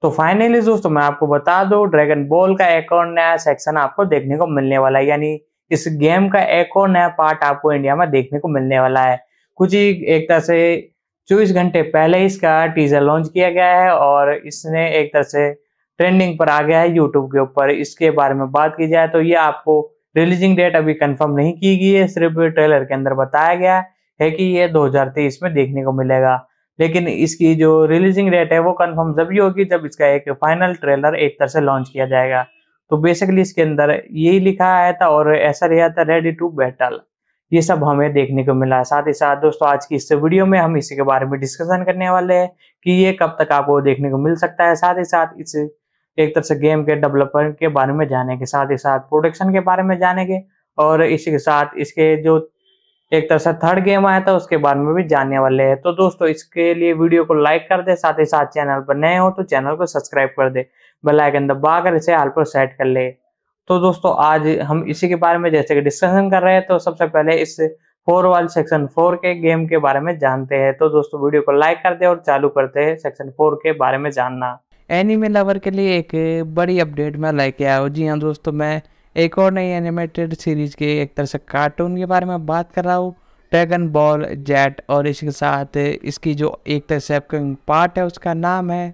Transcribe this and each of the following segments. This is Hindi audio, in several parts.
तो फाइनली दोस्तों मैं आपको बता दूं, ड्रैगन बॉल का एक और नया सेक्शन आपको देखने को मिलने वाला है, यानी इस गेम का एक और नया पार्ट आपको इंडिया में देखने को मिलने वाला है। कुछ ही एक तरह से 24 घंटे पहले इसका टीजर लॉन्च किया गया है और इसने एक तरह से ट्रेंडिंग पर आ गया है यूट्यूब के ऊपर। इसके बारे में बात की जाए तो ये आपको रिलीजिंग डेट अभी कंफर्म नहीं की गई है, सिर्फ ट्रेलर के अंदर बताया गया है कि ये 2023 में देखने को मिलेगा। लेकिन इसकी जो रिलीजिंग डेट है वो कंफर्म जब होगी जब इसका एक फाइनल ट्रेलर एक तरह से लॉन्च किया जाएगा। तो बेसिकली इसके अंदर यही लिखा आया था और ऐसा रहा था, रेडी टू बैटल। ये सब हमें देखने को मिला है। साथ ही साथ दोस्तों आज की इस वीडियो में हम इसी के बारे में डिस्कशन करने वाले हैं कि ये कब तक आपको देखने को मिल सकता है। साथ ही साथ इस एक तरह से गेम के डेवलपर के बारे में जानेंगे, साथ ही साथ प्रोडक्शन के बारे में जानेंगे और इसी के साथ इसके जो एक तरह से थर्ड गेम आया था उसके बारे में भी जानने वाले हैं। तो दोस्तों इसके लिए वीडियो को लाइक कर दे, साथ ही साथ चैनल पर नए हो तो चैनल को सब्सक्राइब कर दे, बेल आइकन दबाकर इसे हाल पर सेट कर ले। तो दोस्तों आज हम इसी के बारे में जैसे कि डिस्कशन कर रहे हैं, तो सबसे पहले इस 4 वाले सेक्शन 4 के गेम के बारे में जानते हैं। तो दोस्तों वीडियो को लाइक कर दे और चालू करते हैं सेक्शन 4 के बारे में जानना। एनिमे लवर के लिए एक बड़ी अपडेट मैं लेके आया हूँ। जी हाँ दोस्तों, मैं एक और नई एनिमेटेड सीरीज के एक तरह से कार्टून के बारे में बात कर रहा हूँ, ड्रैगन बॉल जेट। और इसके साथ इसकी जो एक तरह से अपकमिंग पार्ट है उसका नाम है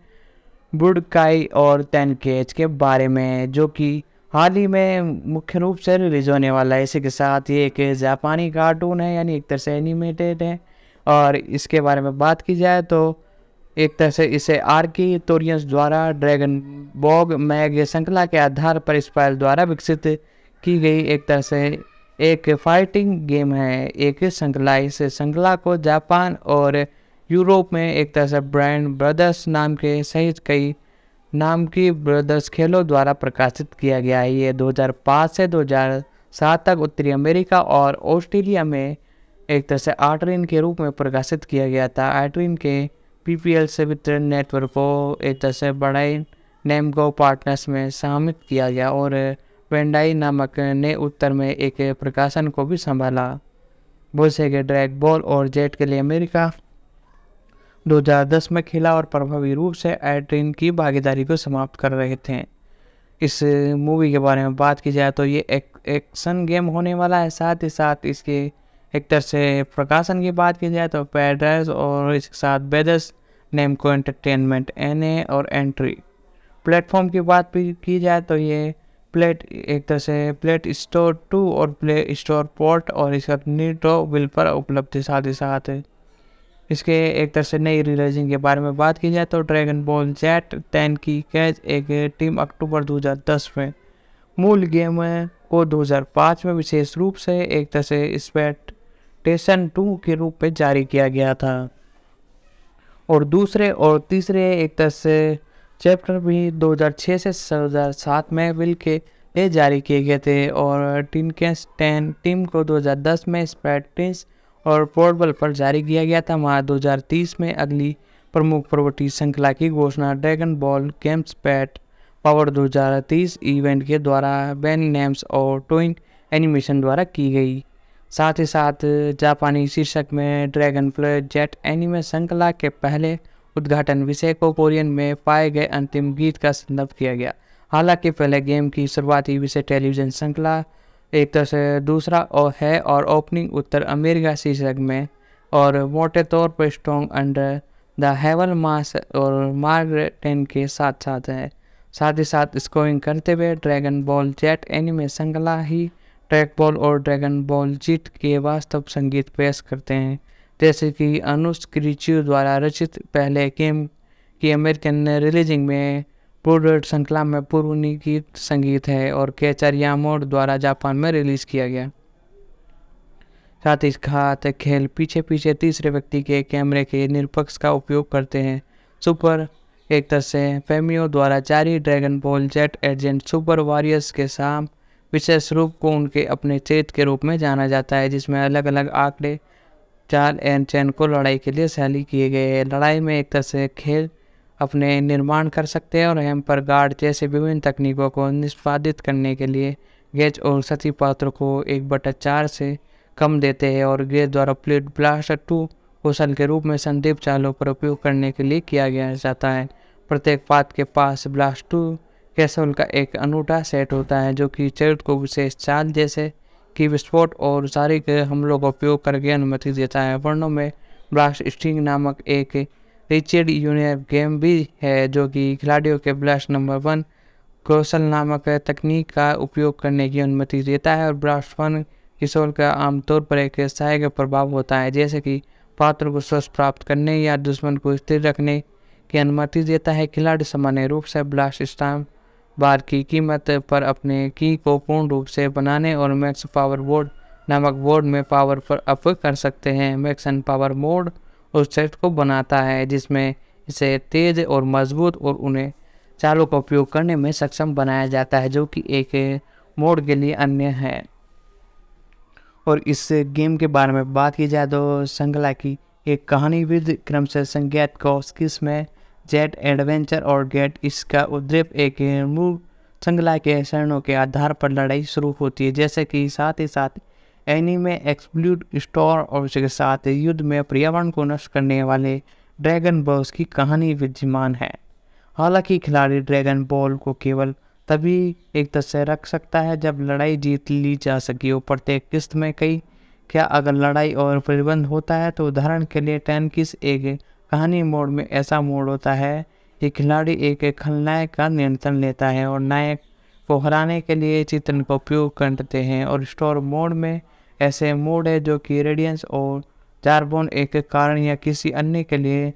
बुडकाई और तेनकेच के बारे में, जो कि हाल ही में मुख्य रूप से रिलीज होने वाला है। इसी के साथ ये एक जापानी कार्टून है, यानी एक तरह से एनिमेटेड है। और इसके बारे में बात की जाए तो एक तरह से इसे आर्की तोरियंस द्वारा ड्रैगन बॉग मैग श्रृंखला के आधार पर स्पाइल द्वारा विकसित की गई एक तरह से एक फाइटिंग गेम है। एक श्रृंखला, इस श्रृंखला को जापान और यूरोप में एक तरह से ब्रांड ब्रदर्स नाम के सहित कई नाम की ब्रदर्स खेलों द्वारा प्रकाशित किया गया है। ये 2005 से 2007 तक उत्तरी अमेरिका और ऑस्ट्रेलिया में एक तरह से आर्टरिन के रूप में प्रकाशित किया गया था। आर्टरिन के पीपीएल से वितरण नेटवर्क को एक तरह से बड़ाई नेमगो पार्टनर्स में शामिल किया गया और वेंडाई नामक ने उत्तर में एक प्रकाशन को भी संभाला। बोसे के ड्रैग बॉल और जेट के लिए अमेरिका 2010 में खिला और प्रभावी रूप से आर्टरिन की भागीदारी को समाप्त कर रहे थे। इस मूवी के बारे में बात की जाए तो ये एक एक्शन गेम होने वाला है। साथ ही साथ इसके एक तरह से प्रकाशन की बात की जाए तो पैराडाइज और इसके साथ बेदस नेमको एंटरटेनमेंट एनए और एंट्री। प्लेटफॉर्म की बात भी की जाए तो ये एक तरह से प्लेट स्टोर 2 और प्ले स्टोर पोर्ट और इसका नीटो विल पर उपलब्ध है। साथ ही साथ इसके एक तरह से नई रिलीजिंग के बारे में बात की जाए तो ड्रैगन बॉल जेट 10 की कैच एक टीम अक्टूबर 2010 में, मूल गेम को 2005 में विशेष रूप से एक तरह से स्पेक्टेशन 2 के रूप में जारी किया गया था। और दूसरे और तीसरे एक तरह से चैप्टर भी 2006 से 2007 में विल के लिए जारी किए गए थे। और टिनकेस 10 टीम को 2010 में स्पेक्टेस और पोर्टेबल पर जारी किया गया था। वहाँ 2030 में अगली प्रमुख प्रवृत्ति श्रृंखला की घोषणा dragon ball games PAT power 2030 event के द्वारा बैनी नेम्स और टोइंग एनिमेशन द्वारा की गई। साथ ही साथ जापानी शीर्षक में ड्रैगन फ्लाई जेट एनिमे श्रृंखला के पहले उद्घाटन विषय को कोरियन में पाए गए अंतिम गीत का संदर्भ किया गया। हालांकि पहले गेम की शुरुआती विषय टेलीविजन श्रृंखला एक तरह से दूसरा और ओपनिंग उत्तर अमेरिका शीर्षक में और मोटे तौर पर स्ट्रॉन्ग अंडर द हेवल मास और मार्गरेटन के साथ साथ है। साथ ही साथ स्कोरिंग करते हुए ड्रैगन बॉल जेट एनिमे श्रृंखला ही ड्रैग बॉल और ड्रैगन बॉल जीत के वास्तव संगीत पेश करते हैं, जैसे कि अनुष क्रिच्यू द्वारा रचित पहले गेम की अमेरिकन रिलीजिंग में प्रोडक्ट श्रृंखला में पूर्व गीत संगीत है और केचर यामोड द्वारा जापान में रिलीज किया गया। साथ ही साथ खेल पीछे पीछे तीसरे व्यक्ति के कैमरे के निरपक्ष का उपयोग करते हैं। सुपर एक तरह से फेमियो द्वारा जारी dragon ball jet agent super warriors के साम विशेष रूप को उनके अपने चरित्र के रूप में जाना जाता है, जिसमें अलग अलग आंकड़े चाल एंड चैन को लड़ाई के लिए शैली किए गए हैं। लड़ाई में एक तरह से खेल अपने निर्माण कर सकते हैं और हैम्पर गार्ड जैसे विभिन्न तकनीकों को निष्पादित करने के लिए गेज और सती पात्र को 1/4 से कम देते हैं और गेज द्वारा प्लेट ब्लास्टर 2 कौशल के रूप में संदीप चालों पर उपयोग करने के लिए किया गया जाता है। प्रत्येक पाथ के पास ब्लास्ट 2 कैसल का एक अनूठा सेट होता है जो कि चरित्र को विशेष चाल जैसे कि विस्फोट और शारीरिक हमलों का उपयोग करके अनुमति देता है। वर्णों में ब्लास्ट स्टिंग नामक एक रिचर्ड यूनियन गेम भी है जो कि खिलाड़ियों के ब्लास्ट नंबर 1 कौशल नामक तकनीक का उपयोग करने की अनुमति देता है। और ब्लास्ट 1 किशोर का आमतौर पर एक सहायक प्रभाव होता है जैसे कि पात्र को स्वस्थ प्राप्त करने या दुश्मन को स्थिर रखने की अनुमति देता है। खिलाड़ी सामान्य रूप से ब्लास्ट स्टाम्प बार की कीमत पर अपने की को पूर्ण रूप से बनाने और मैक्स पावर बोर्ड नामक बोर्ड में पावर पर अप कर सकते हैं। मैक्स एंड पावर मोड उस सेट को बनाता है जिसमें इसे तेज और मजबूत और उन्हें चालों का उपयोग करने में सक्षम बनाया जाता है जो कि एक मोड के लिए अन्य है। और इस गेम के बारे में बात की जाए तो श्रृंखला की एक कहानी विद क्रमशः संज्ञात कॉस्किस में जेट एडवेंचर और गेट इसका उद्रेक एक मूल श्रृंखला के चरणों के आधार पर लड़ाई शुरू होती है जैसे कि साथ ही साथ एनीमे एक्सप्लोड स्टोर और उसके साथ युद्ध में पर्यावरण को नष्ट करने वाले ड्रैगन बॉल्स की कहानी विद्यमान है। हालांकि खिलाड़ी ड्रैगन बॉल को केवल तभी एक तरह से रख सकता है जब लड़ाई जीत ली जा सकी हो। प्रत्येक किस्त में क्या अगर लड़ाई और प्रतिबंध होता है तो उदाहरण के लिए 10 किस एक कहानी मोड में ऐसा मोड होता है कि खिलाड़ी एक खलनायक का नियंत्रण लेता है और नायक को हराने के लिए चित्रण का उपयोग करते हैं। और स्टोर मोड में ऐसे मोड है जो कि रेडियंस और जारबोन एक कारण या किसी अन्य के लिए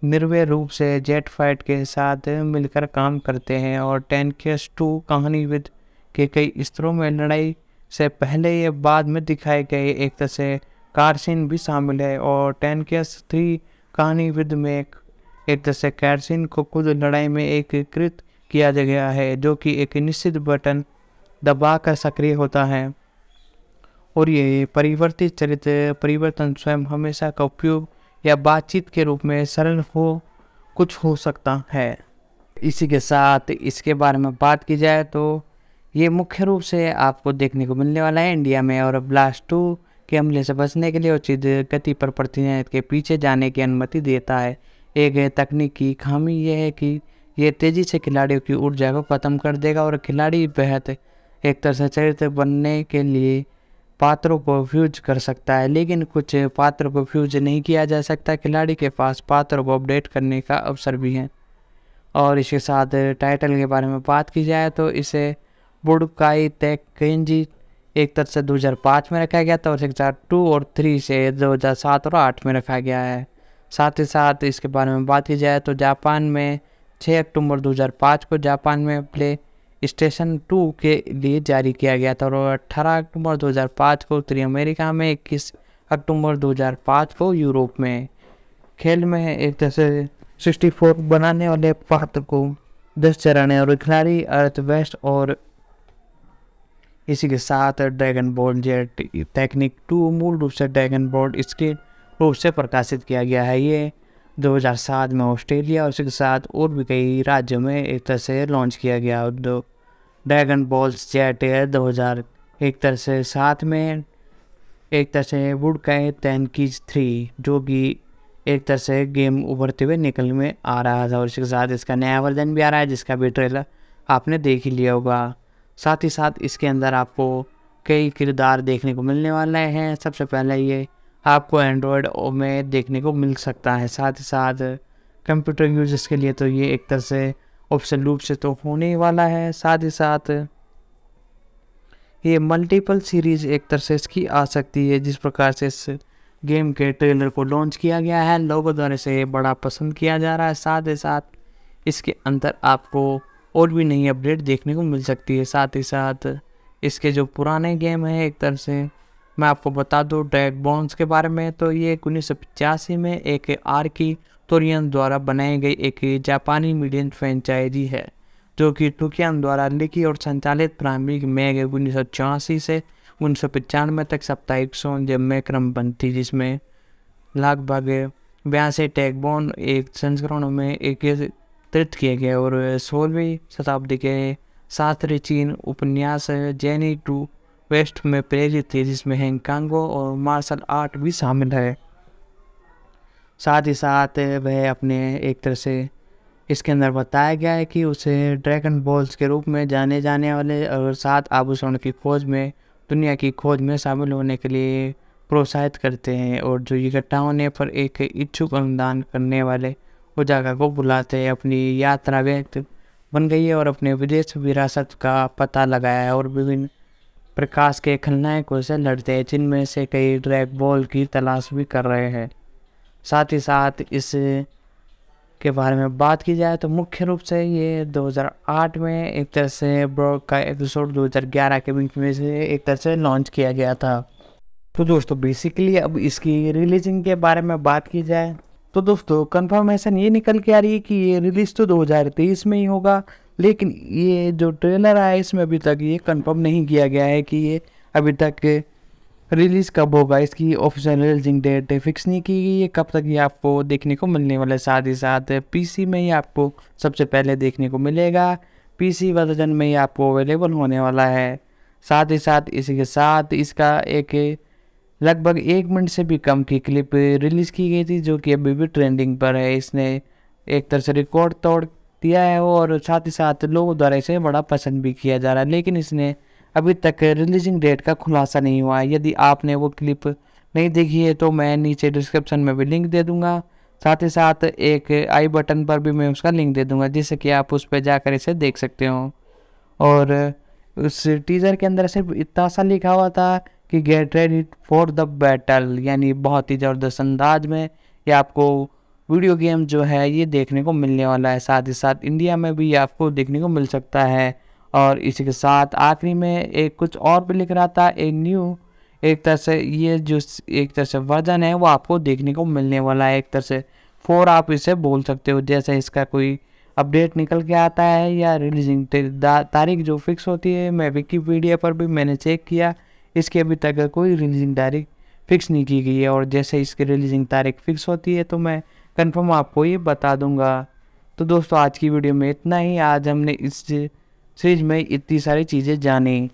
निर्भय रूप से जेट फाइट के साथ मिलकर काम करते हैं। और 10 केस 2 कहानी विद के कई स्तरों में लड़ाई से पहले या बाद में दिखाए गए एक तरह से कार सीन भी शामिल है। और 10 केस 3 कहानी विद में एक तरह से कार सीन को खुद लड़ाई में एकीकृत किया गया है जो कि एक निश्चित बटन दबाकर सक्रिय होता है। और ये परिवर्तित चरित्र परिवर्तन स्वयं हमेशा का उपयोग या बातचीत के रूप में सरल कुछ हो सकता है। इसी के साथ इसके बारे में बात की जाए तो ये मुख्य रूप से आपको देखने को मिलने वाला है इंडिया में। और ब्लास्ट 2 के हमले से बचने के लिए उचित गति पर प्रतिनिधित्व के पीछे जाने की अनुमति देता है। एक तकनीकी खामी यह है कि यह तेज़ी से खिलाड़ियों की ऊर्जा को ख़त्म कर देगा और खिलाड़ी बेहद एक तरह से चरित्र बनने के लिए पात्रों को फ्यूज कर सकता है लेकिन कुछ पात्रों को फ्यूज नहीं किया जा सकता। खिलाड़ी के पास पात्रों को अपडेट करने का अवसर भी है। और इसके साथ टाइटल के बारे में बात की जाए तो इसे बुडकाई तेक्केंजी एक तरह से 2005 में रखा गया था और 2 और 3 से 2007 और 8 में रखा गया है। साथ ही साथ इसके बारे में बात की जाए तो जापान में 6 अक्टूबर 2005 को जापान में प्ले स्टेशन 2 के लिए जारी किया गया था और 18 अक्टूबर 2005 को उत्तरी अमेरिका में 21 अक्टूबर 2005 को यूरोप में। खेल में एक तरह से 64 बनाने वाले पात्र को 10 चरण है और खिलाड़ी अर्थ वेस्ट। और इसी के साथ ड्रैगन बॉल जेट टेक्निक 2 मूल रूप से ड्रैगन बॉल स्क्रीन रूप से प्रकाशित किया गया है। ये 2007 में ऑस्ट्रेलिया और इसके साथ और भी कई राज्यों में एक तरह से लॉन्च किया गया। ड्रैगन बॉल्स जेट 2000 एक तरह से 7 में एक तरह से बुडकाई तेंकिंजी 3 जो कि एक तरह से गेम उभरते हुए निकल में आ रहा था और इसके साथ इसका नया वर्जन भी आ रहा है जिसका भी ट्रेलर आपने देख ही लिया होगा। साथ ही साथ इसके अंदर आपको कई किरदार देखने को मिलने वाले हैं। सबसे पहले ये आपको एंड्रॉयड में देखने को मिल सकता है। साथ ही साथ कंप्यूटर यूजर्स के लिए तो ये एक तरह से ऑप्शन रूप से तो होने ही वाला है। साथ ही साथ ये मल्टीपल सीरीज एक तरह से इसकी आ सकती है। जिस प्रकार से इस गेम के ट्रेलर को लॉन्च किया गया है लोगों द्वारा से बड़ा पसंद किया जा रहा है। साथ ही साथ इसके अंदर आपको और भी नई अपडेट देखने को मिल सकती है। साथ ही साथ इसके जो पुराने गेम हैं एक तरह से मैं आपको बता दूं ड्रैगन बॉल्स के बारे में तो ये 1985 में एक आर्की तोरियन द्वारा बनाई गई एक जापानी मीडियम फ्रेंचाइजी है जो कि टोकियन द्वारा लिखी और संचालित प्रारंभिक मैग 1984 से 1995 तक साप्ताहिक शो में क्रमबद्ध थी जिसमें लगभग 82 टैगबॉन एक संस्करणों में एकत्रित किए गए। और 16वीं शताब्दी के शास्त्रीय चीन उपन्यास जेनी टू वेस्ट में प्रेरित थी जिसमें हैंगकांगो और मार्शल आर्ट भी शामिल है। साथ ही साथ वह अपने एक तरह से इसके अंदर बताया गया है कि उसे ड्रैगन बॉल्स के रूप में जाने जाने वाले और 7 आभूषणों की खोज में, दुनिया की खोज में शामिल होने के लिए प्रोत्साहित करते हैं, और जो इकट्ठा होने पर एक इच्छुक अनुदान करने वाले उजागर को बुलाते हैं। अपनी यात्रा व्यक्त बन गई है और अपने विदेश विरासत का पता लगाया है और विभिन्न प्रकाश के खलनायकों से लड़ते हैं, जिनमें से कई ड्रैग बॉल की तलाश भी कर रहे हैं। साथ ही साथ इस के बारे में बात की जाए तो मुख्य रूप से ये 2008 में एक तरह से ब्रॉड का एपिसोड 2011 के बीच में से एक तरह से लॉन्च किया गया था। तो दोस्तों बेसिकली अब इसकी रिलीजिंग के बारे में बात की जाए तो दोस्तों कंफर्मेशन ये निकल के आ रही है कि ये रिलीज तो 2023 में ही होगा, लेकिन ये जो ट्रेलर आया इसमें अभी तक ये कंफर्म नहीं किया गया है कि ये अभी तक रिलीज़ कब होगा। इसकी ऑफिशियल रिलीजिंग डेट फिक्स नहीं की गई है कब तक ये आपको देखने को मिलने वाला है। साथ ही साथ पीसी में ही आपको सबसे पहले देखने को मिलेगा, पीसी वर्जन में ही आपको अवेलेबल होने वाला है। साथ ही साथ इसी के साथ इसका एक लगभग 1 मिनट से भी कम की क्लिप रिलीज़ की गई थी, जो कि अभी भी ट्रेंडिंग पर है। इसने एक तरह से रिकॉर्ड तोड़ दिया है और साथ ही साथ लोगों द्वारा इसे बड़ा पसंद भी किया जा रहा है, लेकिन इसने अभी तक रिलीजिंग डेट का खुलासा नहीं हुआ है। यदि आपने वो क्लिप नहीं देखी है तो मैं नीचे डिस्क्रिप्शन में भी लिंक दे दूंगा, साथ ही साथ एक आई बटन पर भी मैं उसका लिंक दे दूंगा, जिससे कि आप उस पर जाकर इसे देख सकते हो। और उस टीज़र के अंदर सिर्फ इतना सा लिखा हुआ था कि get ready for the battle, यानी बहुत ही ज़बरदस्त अंदाज में ये आपको वीडियो गेम जो है ये देखने को मिलने वाला है। साथ ही साथ इंडिया में भी आपको देखने को मिल सकता है। और इसी के साथ आखिरी में एक कुछ और भी लिख रहा था, ए न्यू, एक तरह से ये जो एक तरह से वर्जन है वो आपको देखने को मिलने वाला है। एक तरह से 4 आप इसे बोल सकते हो, जैसे इसका कोई अपडेट निकल के आता है या रिलीजिंग तारीख जो फिक्स होती है। मैं विकिपीडिया पर भी मैंने चेक किया, इसकी अभी तक कोई रिलीजिंग तारीख फिक्स नहीं की गई है, और जैसे इसकी रिलीजिंग तारीख फिक्स होती है तो मैं कंफर्म आपको ये बता दूंगा। तो दोस्तों आज की वीडियो में इतना ही। आज हमने इस सीरीज में इतनी सारी चीज़ें जानी।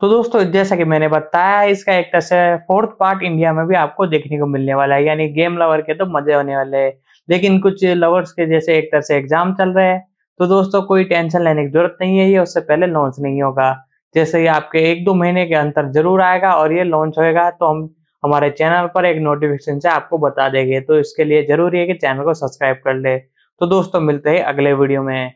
तो दोस्तों जैसा कि मैंने बताया, इसका एक तरह से 4th पार्ट इंडिया में भी आपको देखने को मिलने वाला है, यानी गेम लवर के तो मजे होने वाले हैं। लेकिन कुछ लवर्स के जैसे एक तरह से एग्जाम चल रहे हैं, तो दोस्तों कोई टेंशन लेने की जरूरत नहीं है, ये उससे पहले लॉन्च नहीं होगा। जैसे ये आपके 1-2 महीने के अंतर जरूर आएगा और ये लॉन्च होएगा तो हम हमारे चैनल पर एक नोटिफिकेशन से आपको बता देंगे। तो इसके लिए जरूरी है कि चैनल को सब्सक्राइब कर ले। तो दोस्तों मिलते हैं अगले वीडियो में।